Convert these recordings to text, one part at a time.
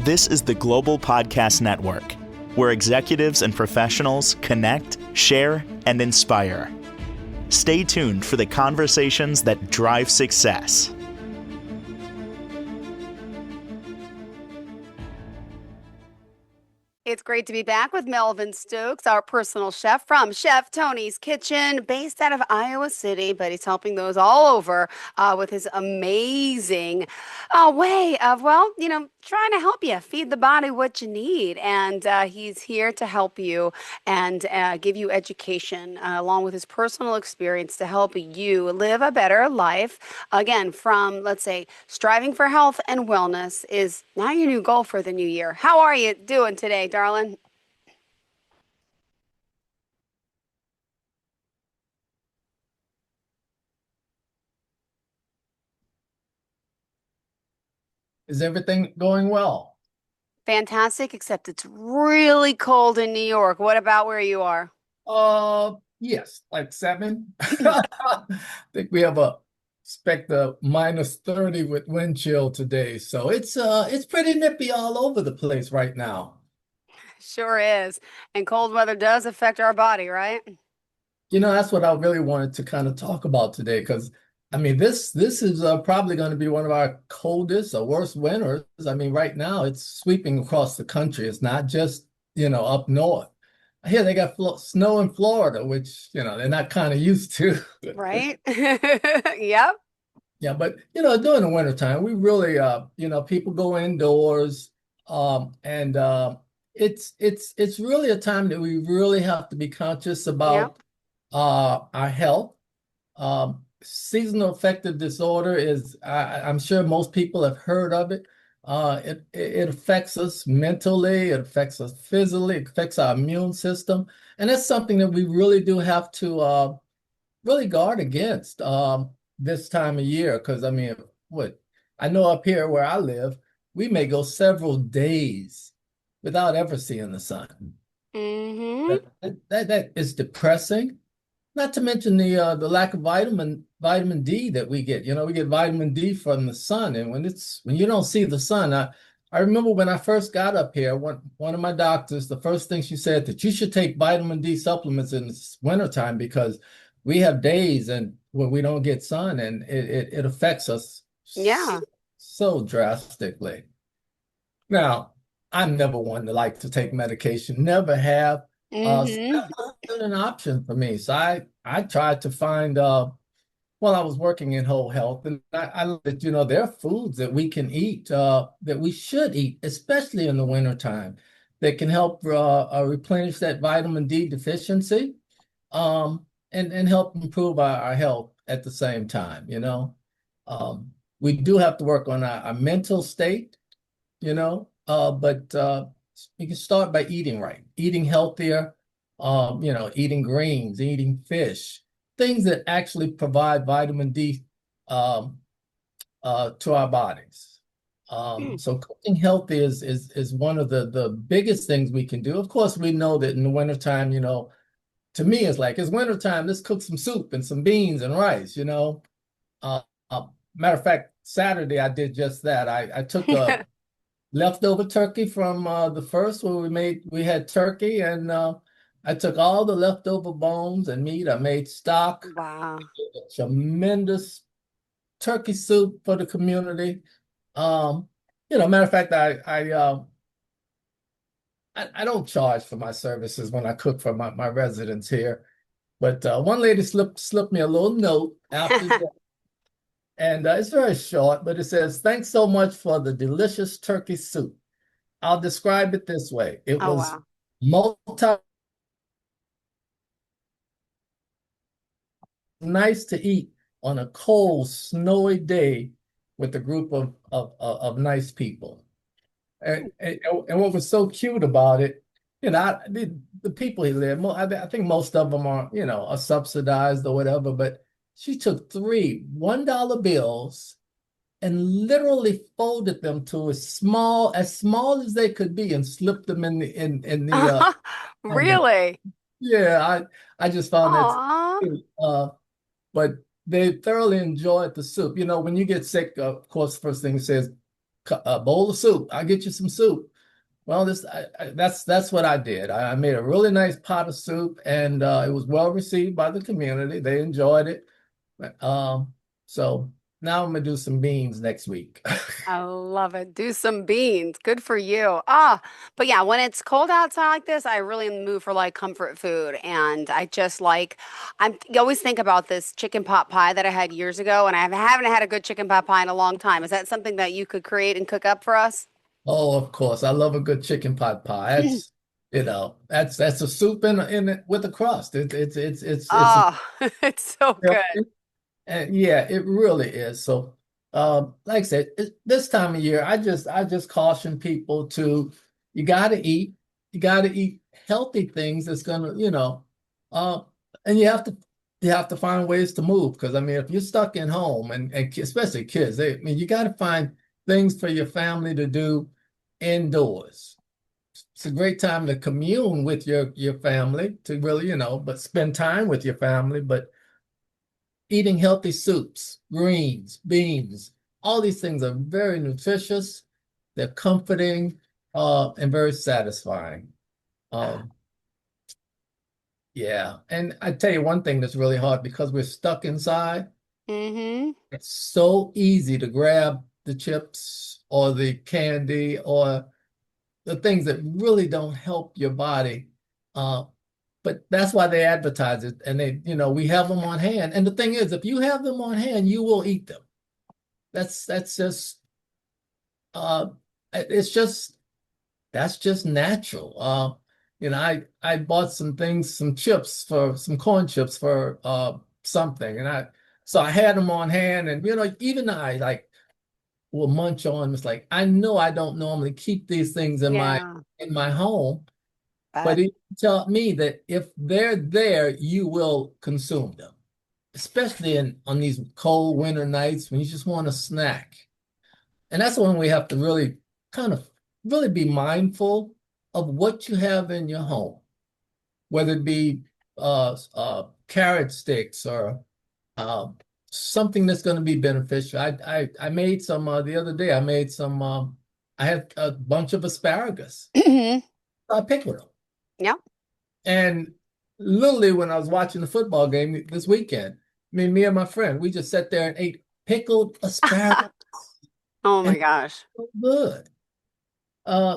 This is the Global Podcast Network, where executives and professionals connect, share, and inspire. Stay tuned for the conversations that drive success. It's great to be back with Melvin Stokes, our personal chef from Chef Tony's Kitchen, based out of Iowa City, but he's helping those all over with his amazing way of, trying to help you feed the body what you need. And he's here to help you and give you education along with his personal experience to help you live a better life. Again, from, let's say, striving for health and wellness is now your new goal for the new year. How are you doing today, darling? Is everything going well? Fantastic, except it's really cold in New York. What about where you are? Yes, like 7. I think we have a expect a -30 with wind chill today. So it's pretty nippy all over the place right now. Sure is. And cold weather does affect our body, right? That's what I really wanted to kind of talk about today, because I mean, this is probably going to be one of our coldest or worst winters. I mean, right now it's sweeping across the country. It's not just, up north. Here they got snow in Florida, which, they're not kind of used to. Right? Yep. Yeah, but during the wintertime, we really people go indoors, and it's really a time that we really have to be conscious Yep. about our health. Seasonal affective disorder is, I'm sure most people have heard of it. It affects us mentally, it affects us physically, it affects our immune system, and that's something that we really do have to really guard against this time of year. Because I mean, I know up here where I live, we may go several days without ever seeing the sun. Mm-hmm. That is depressing. Not to mention the lack of vitamin D that we get. We get vitamin D from the sun, and when you don't see the sun, I remember when I first got up here, one of my doctors, the first thing she said that you should take vitamin D supplements in the wintertime, because we have days and when we don't get sun, and it affects us Yeah. so drastically. Now, I'm never one to like to take medication, never have. So Mm-hmm. that's not been an option for me. So I tried to find I was working in whole health, and I looked at, there are foods that we can eat, that we should eat, especially in the wintertime, that can help replenish that vitamin D deficiency, and help improve our health at the same time. We do have to work on our mental state, but you can start by eating right, eating healthier, eating greens, eating fish, things that actually provide vitamin D um, to our bodies. So cooking healthy is one of the biggest things we can do. Of course, we know that in the wintertime, to me, it's wintertime, let's cook some soup and some beans and rice. Uh, Matter of fact, Saturday I did just that. I took a leftover turkey from the first when we had turkey, and I took all the leftover bones and meat. I made stock, Wow. tremendous turkey soup for the community. Matter of fact, I don't charge for my services when I cook for my residents here, but one lady slipped me a little note after that. And it's very short, but it says, "Thanks so much for the delicious turkey soup. I'll describe it this way. It Oh, was wow. multi nice to eat on a cold, snowy day with a group of nice people." And what was so cute about it, the people he lived, I think most of them are subsidized or whatever, but she took three $1 bills and literally folded them to as small as they could be, and slipped them in the envelope. Really? Yeah, I just found that Aw. cute. But they thoroughly enjoyed the soup. When you get sick, of course, first thing it says, a bowl of soup. I'll get you some soup. Well, that's what I did. I made a really nice pot of soup, and it was well received by the community. They enjoyed it. Um, so now I'm gonna do some beans next week. I love it. Do some beans. Good for you. Ah, but yeah, when it's cold outside like this, I really am in the mood for like comfort food. And I just like, you always think about this chicken pot pie that I had years ago, and I haven't had a good chicken pot pie in a long time. Is that something that you could create and cook up for us? Oh, of course, I love a good chicken pot pie. That's a soup in it with a crust. It's Oh, it's so good. and yeah, it really is. So, like I said, this time of year, I just caution people to you got to eat, you got to eat healthy things that's gonna, uh, and you have to find ways to move because I mean, if you're stuck in home and especially kids, I mean, you got to find things for your family to do indoors. It's a great time to commune with your family to really, but spend time with your family, but eating healthy soups, greens, beans, all these things are very nutritious, they're comforting, and very satisfying. Um, yeah, and I tell you one thing that's really hard because we're stuck inside. Mm-hmm. It's so easy to grab the chips or the candy or the things that really don't help your body. Uh, but that's why they advertise it, and we have them on hand. And the thing is, if you have them on hand, you will eat them. That's just uh it's just that's just natural. I bought some things, some chips for some corn chips for something, and I had them on hand, and even I like will munch on them. It's like I know I don't normally keep these things in my Yeah, in my home, but but it taught me that if they're there, you will consume them, especially on these cold winter nights when you just want a snack. And that's when we have to really kind of really be mindful of what you have in your home, whether it be carrot sticks or uh, something that's going to be beneficial. I made some the other day. I made some. I had a bunch of asparagus. I picked them, yeah. and literally when I was watching the football game this weekend, me and my friend, we just sat there and ate pickled asparagus, Oh my and gosh. so good.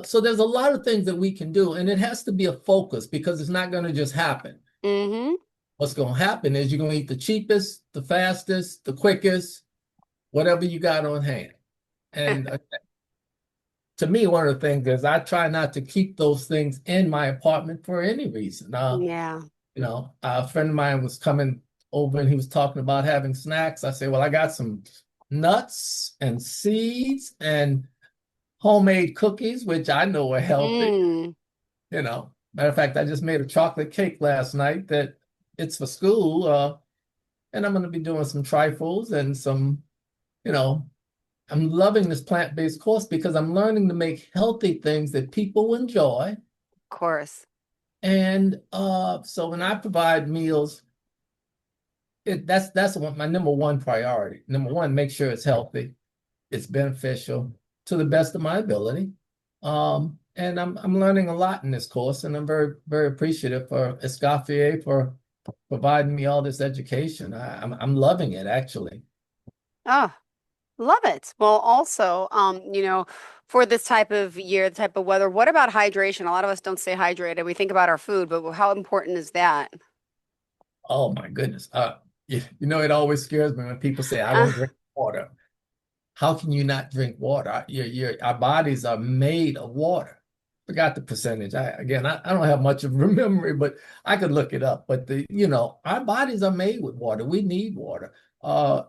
So there's a lot of things that we can do, and it has to be a focus because it's not going to just happen. Mm-hmm. What's going to happen is you're going to eat the cheapest, the fastest, the quickest, whatever you got on hand. And to me, one of the things is I try not to keep those things in my apartment for any reason. Yeah. A friend of mine was coming over and he was talking about having snacks. I say, well, I got some nuts and seeds and homemade cookies, which I know are healthy. Mm, Matter of fact, I just made a chocolate cake last night that it's for school. And I'm going to be doing some trifles and some, you know, I'm loving this plant-based course because I'm learning to make healthy things that people enjoy. of course. And so when I provide meals, that's my number one priority. Number one, make sure it's healthy, it's beneficial to the best of my ability. And I'm learning a lot in this course, and I'm very, very appreciative for Escoffier for providing me all this education. I'm loving it actually. Oh, love it. Well, also, for this type of year, the type of weather, what about hydration? A lot of us don't stay hydrated. We think about our food, but how important is that? Oh my goodness. It always scares me when people say I Uh, don't drink water. How can you not drink water? Our bodies are made of water. Forgot the percentage. I don't have much of a memory, but I could look it up. But our bodies are made with water. We need water. The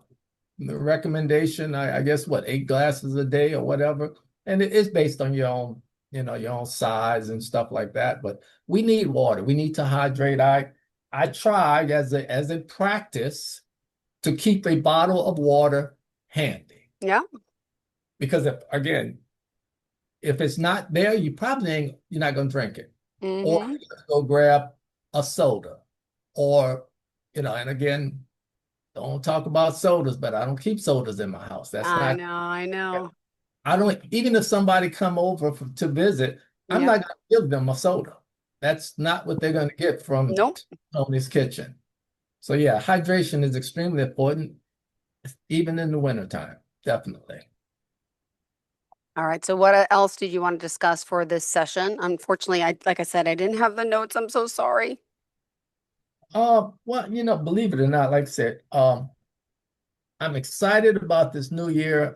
recommendation, I guess, what, 8 glasses a day or whatever, and it is based on your own size and stuff like that. But we need water. We need to hydrate. I try as a practice to keep a bottle of water handy yeah. because if it's not there, you're not going to drink it, or Mm-hmm. you're gonna go grab a soda, or and again, don't talk about sodas, but I don't keep sodas in my house. That's I not know, I know. I don't, even if somebody come over to visit, I'm Yep. not going to give them a soda. That's not what they're going to get from Nope. Tony's Kitchen. So yeah, hydration is extremely important, even in the wintertime, definitely. All right. So what else did you want to discuss for this session? Unfortunately, like I said, I didn't have the notes. I'm so sorry. Well, believe it or not, like I said, I'm excited about this new year,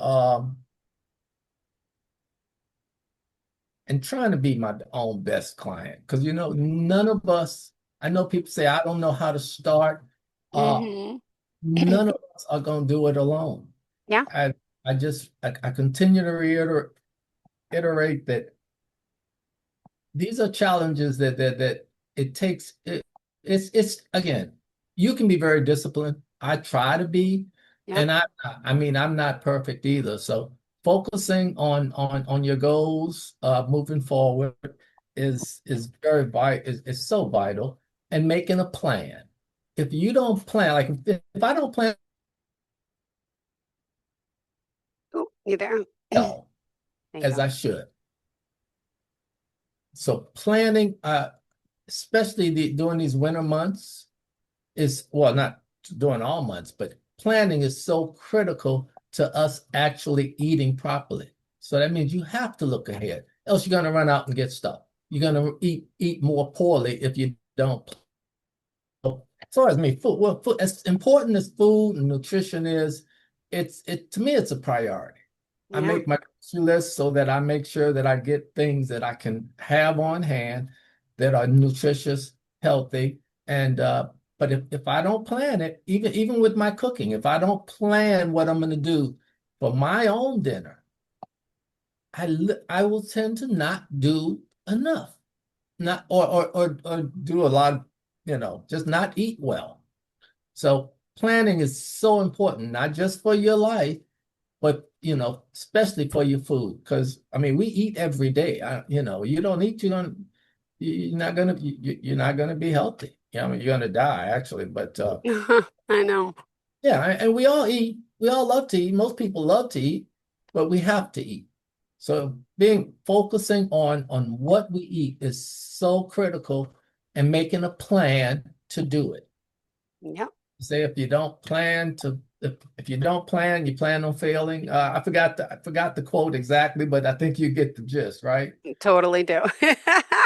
and trying to be my own best client. Because none of us, I know people say, I don't know how to start. Uh, Mm-hmm. None of us are going to do it alone. Yeah. I I continue to reiterate that these are challenges that it takes it's again, you can be very disciplined. I try to be, Yeah. and I mean I'm not perfect either. So focusing on your goals moving forward is very vital, is so vital, and making a plan. If you don't plan, like if I don't plan Oh, you there? well There you as go. I should. So planning, especially during these winter months, is, well, not during all months, but planning is so critical to us actually eating properly. So that means you have to look ahead, else you're going to run out and get stuff. You're going to eat more poorly if you don't. As far as me, food, well, food, as important as food and nutrition is, it to me, it's a priority. I Yeah. make my grocery list so that I make sure that I get things that I can have on hand that are nutritious, healthy, and but if I don't plan it, even with my cooking, if I don't plan what I'm going to do for my own dinner, I will tend to not do enough, not or do a lot, just not eat well. So planning is so important, not just for your life, but especially for your food. Because I mean, we eat every day. You don't eat, you're not gonna be healthy. I mean, you're gonna die actually. But I know. yeah, and we all eat. We all love to eat. Most people love to eat, but we have to eat. So being focusing on what we eat is so critical, and making a plan to do it. Yep. Say if you don't plan to if you don't plan, you plan on failing. I forgot the quote exactly, but I think you get the gist, right? Totally do. Make a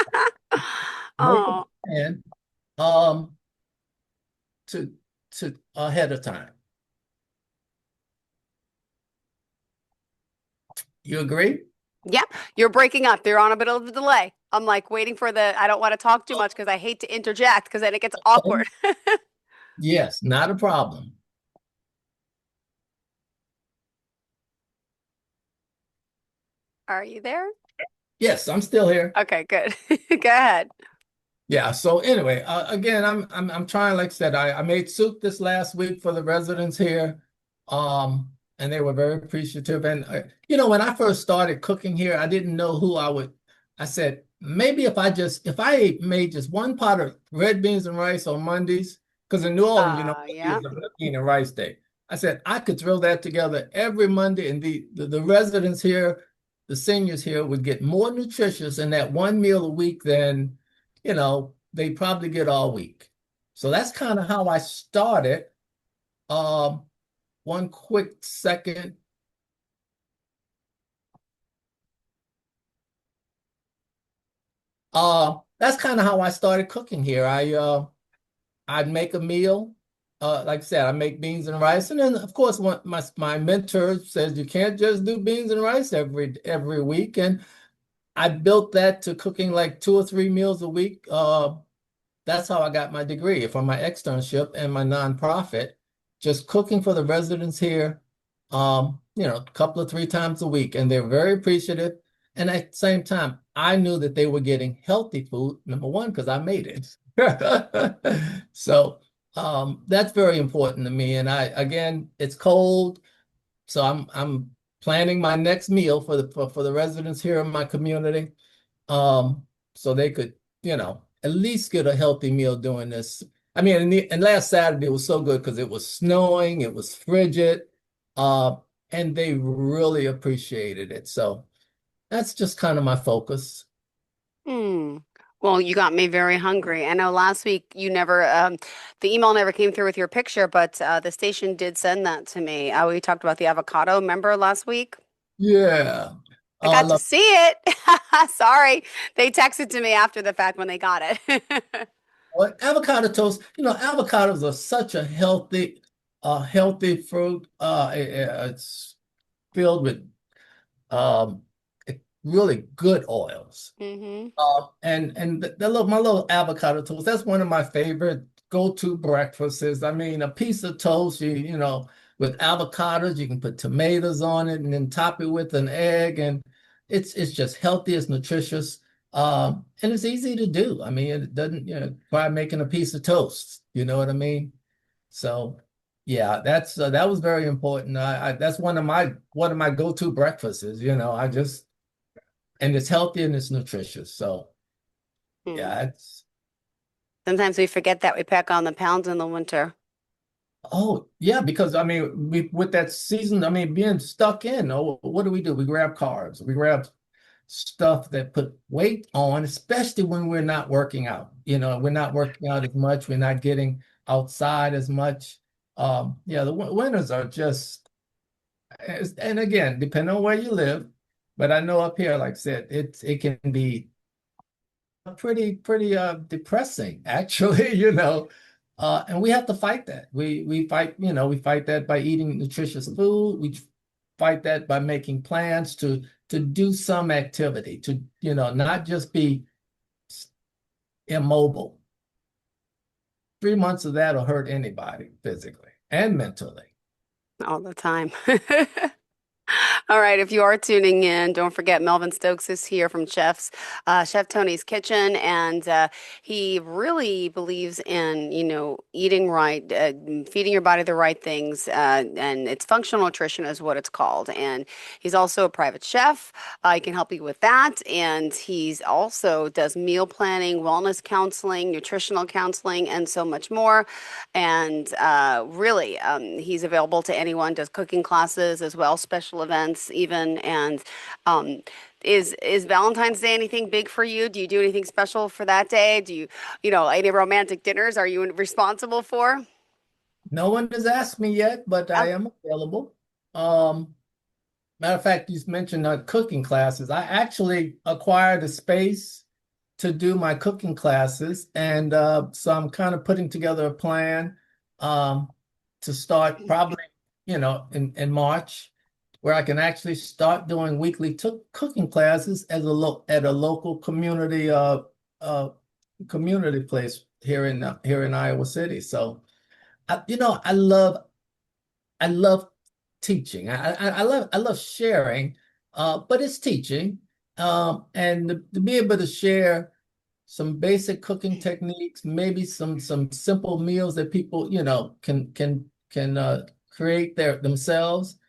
Oh, plan um to ahead of time. You agree? yep. You're breaking up. You're on a bit of a delay. I'm like waiting for I don't want to talk too much because I hate to interject because then it gets Okay. awkward. Yes, not a problem. Are you there? Yes, I'm still here. Okay, good. Go ahead. Yeah, so anyway, again, I'm trying, like I said, I made soup this last week for the residents here. And they were very appreciative. And when I first started cooking here, I didn't know who I said, maybe if I made just one pot of red beans and rice on Mondays, because in New Orleans, Monday Yeah. is a red bean and rice day. I said I could throw that together every Monday, and the residents here, the seniors here, would get more nutritious in that one meal a week than they probably get all week. So that's kind of how I started. Um, one quick second. That's kind of how I started cooking here. I'd make a meal. Like I said, I make beans and rice, and then of course, my mentor says you can't just do beans and rice every week, and I built that to cooking like 2 or 3 meals a week. That's how I got my degree from my externship and my nonprofit, just cooking for the residents here, a couple of 3 times a week. And they're very appreciative. And at the same time, I knew that they were getting healthy food, number one, because I made it. So that's very important to me. And again, it's cold. So I'm planning my next meal for the residents here in my community, so they could, at least get a healthy meal doing this. I mean, and last Saturday was so good because it was snowing, it was frigid, uh, and they really appreciated it. So that's just kind of my focus. Hmm. Well, you got me very hungry. I know last week you never, the email never came through with your picture, but the station did send that to me. We talked about the avocado, remember last week? Yeah. I Oh, I got to love see it. Sorry. They texted to me after the fact when they got it. well, avocado toast. Avocados are such a healthy fruit. It's filled with um, really good oils. hmm And my little avocado toast, that's one of my favorite go-to breakfasts. I mean, a piece of toast, with avocados, you can put tomatoes on it and then top it with an egg, and it's just healthy, it's nutritious, and it's easy to do. I mean, it doesn't, try making a piece of toast. You know what I mean? So, yeah, that was very important. That's one of my go-to breakfasts. And it's healthy and it's nutritious. So. Hmm. Yeah, Sometimes we forget that we pack on the pounds in the winter. oh yeah, because I mean, with that season, I mean, being stuck in, what do? We grab carbs, we grab stuff that put weight on, especially when we're not working out. We're not working out as much, we're not getting outside as much. Yeah, the winters are just, and again, depending on where you live, but I know up here, like I said, it can be pretty depressing actually. And we have to fight that. We fight that by eating nutritious food. We fight that by making plans to do some activity, to not just be immobile. 3 months of that will hurt anybody physically and mentally. All the time. All right, if you are tuning in, don't forget Melvin Stokes is here from Chef Tony's Kitchen, and he really believes in, eating right, feeding your body the right things, and it's functional nutrition is what it's called. And he's also a private chef. He can help you with that, and he's also does meal planning, wellness counseling, nutritional counseling, and so much more. And really, he's available to anyone, does cooking classes as well, special events even. And um, is Valentine's Day anything big for you? Do you do anything special for that day? Do any romantic dinners are you responsible for? No one has asked me yet, but I Oh, am available. Um, Matter of fact, you mentioned cooking classes. I actually acquired a space to do my cooking classes, and so I'm kind of putting together a plan um, to start probably, in March, where I can actually start doing weekly cooking classes at a local uh, community place here in Iowa City. So, I love teaching. I love sharing, but it's teaching. And to be able to share some basic cooking techniques, maybe some simple meals that people, can create themselves,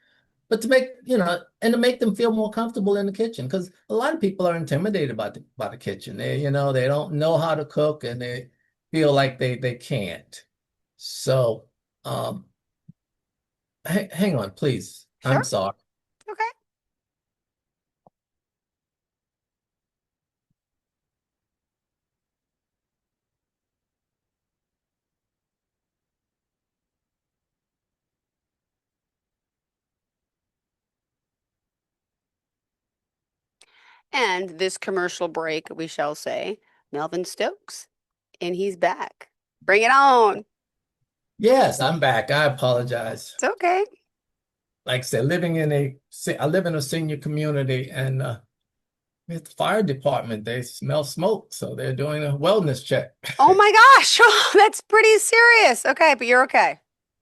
but and to make them feel more comfortable in the kitchen, because a lot of people are intimidated by the kitchen. They don't know how to cook, and they feel like they can't. So, um, hang on, please. I'm sure. sorry. Okay. And this commercial break, we shall say, Melvin Stokes, and he's back. Bring it on. Yes, I'm back. I apologize. It's okay. Like I said, I live in a senior community, and at the fire department, they smell smoke, so they're doing a wellness check. Oh my gosh, that's pretty serious. Okay, but you're okay.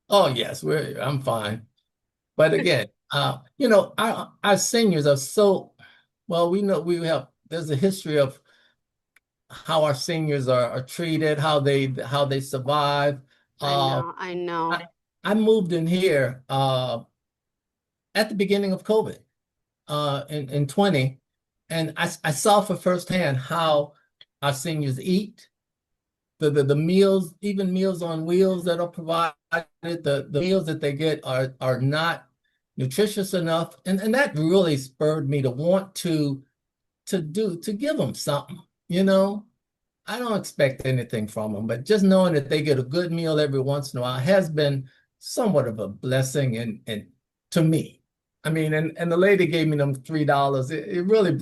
Oh yes, I'm fine. But again, our seniors are so well. We know there's a history of how our seniors are treated, how they survive. I Uh, know, I know. I, I moved in here at the beginning of COVID in 20, and I saw for firsthand how our seniors eat, the meals, even meals on wheels that are provided, the meals that they get are not nutritious enough, and that really spurred me to want to give them something, you know. I don't expect anything from them, but just knowing that they get a good meal every once in a while has been somewhat of a blessing and to me. I mean, and the lady gave me them $3. It really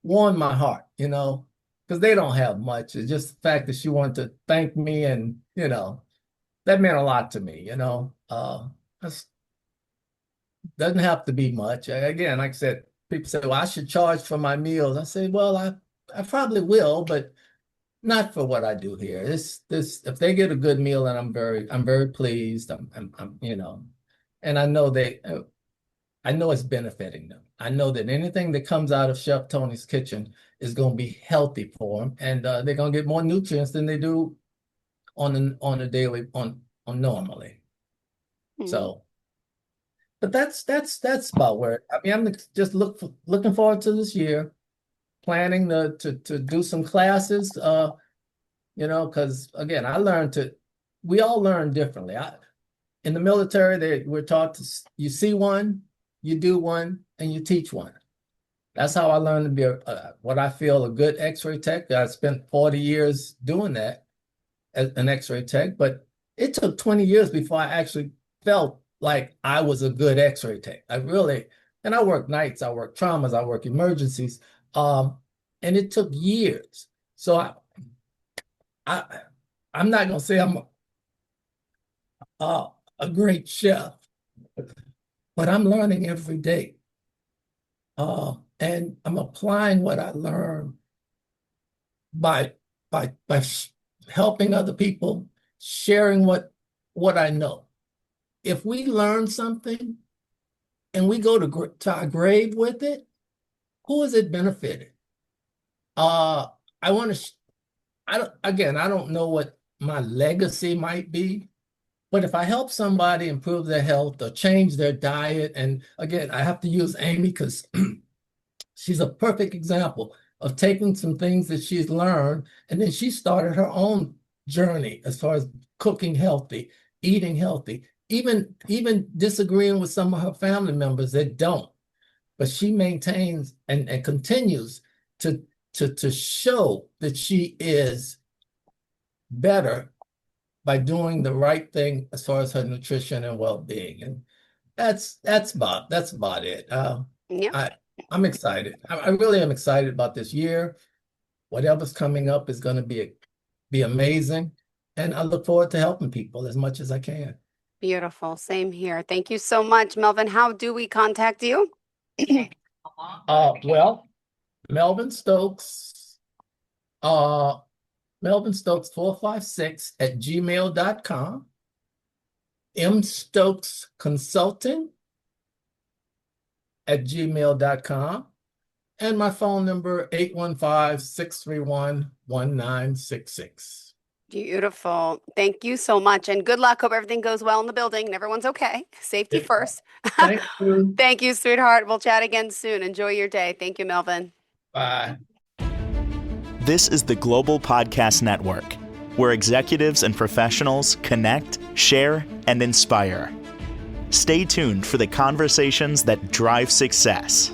warmed my heart, you know, because they don't have much. It's just the fact that she wanted to thank me, and you know, that meant a lot to me, you know. That's doesn't have to be much. Again, like I said, people say, well, I should charge for my meals. I say, well, I probably will, but not for what I do here. This if they get a good meal, and I'm very pleased. I'm you know, and I know it's benefiting them. I know that anything that comes out of Chef Tony's kitchen is going to be healthy for them, and they're going to get more nutrients than they do on a daily on normally. So, but that's about where I mean I'm just looking forward to this year, planning to do some classes. You know, because again, we all learn differently. In the military, we're taught you see one, you do one, and you teach one. That's how I learned to be what I feel a good X-ray tech. I spent 40 years doing that as an X-ray tech, but it took 20 years before I actually felt like I was a good X-ray tech. And I work nights, I work traumas, I work emergencies, and it took years. So I'm not gonna say I'm a great chef, but I'm learning every day. And I'm applying what I learn by helping other people, sharing what I know. If we learn something and we go to our grave with it, who is it benefiting? I don't know what my legacy might be, but if I help somebody improve their health or change their diet, and again, I have to use Amy because she's a perfect example of taking some things that she's learned, and then she started her own journey as far as cooking healthy, eating healthy, even disagreeing with some of her family members that don't. But she maintains and continues to show that she is better by doing the right thing as far as her nutrition and well-being. And that's about it. Yeah. I'm excited. I really am excited about this year. Whatever's coming up is going to be amazing. And I look forward to helping people as much as I can. Beautiful. Same here. Thank you so much, Melvin. How do we contact you? Well, Melvin Stokes, Melvin Stokes 456 at gmail.com. M Stokes Consulting at gmail.com. And my phone number 815-631-1966. Beautiful. Thank you so much. And good luck. Hope everything goes well in the building and everyone's okay. Safety first. Thank you. Thank you, sweetheart. We'll chat again soon. Enjoy your day. Thank you, Melvin. Bye. This is the Global Podcast Network, where executives and professionals connect, share, and inspire. Stay tuned for the conversations that drive success.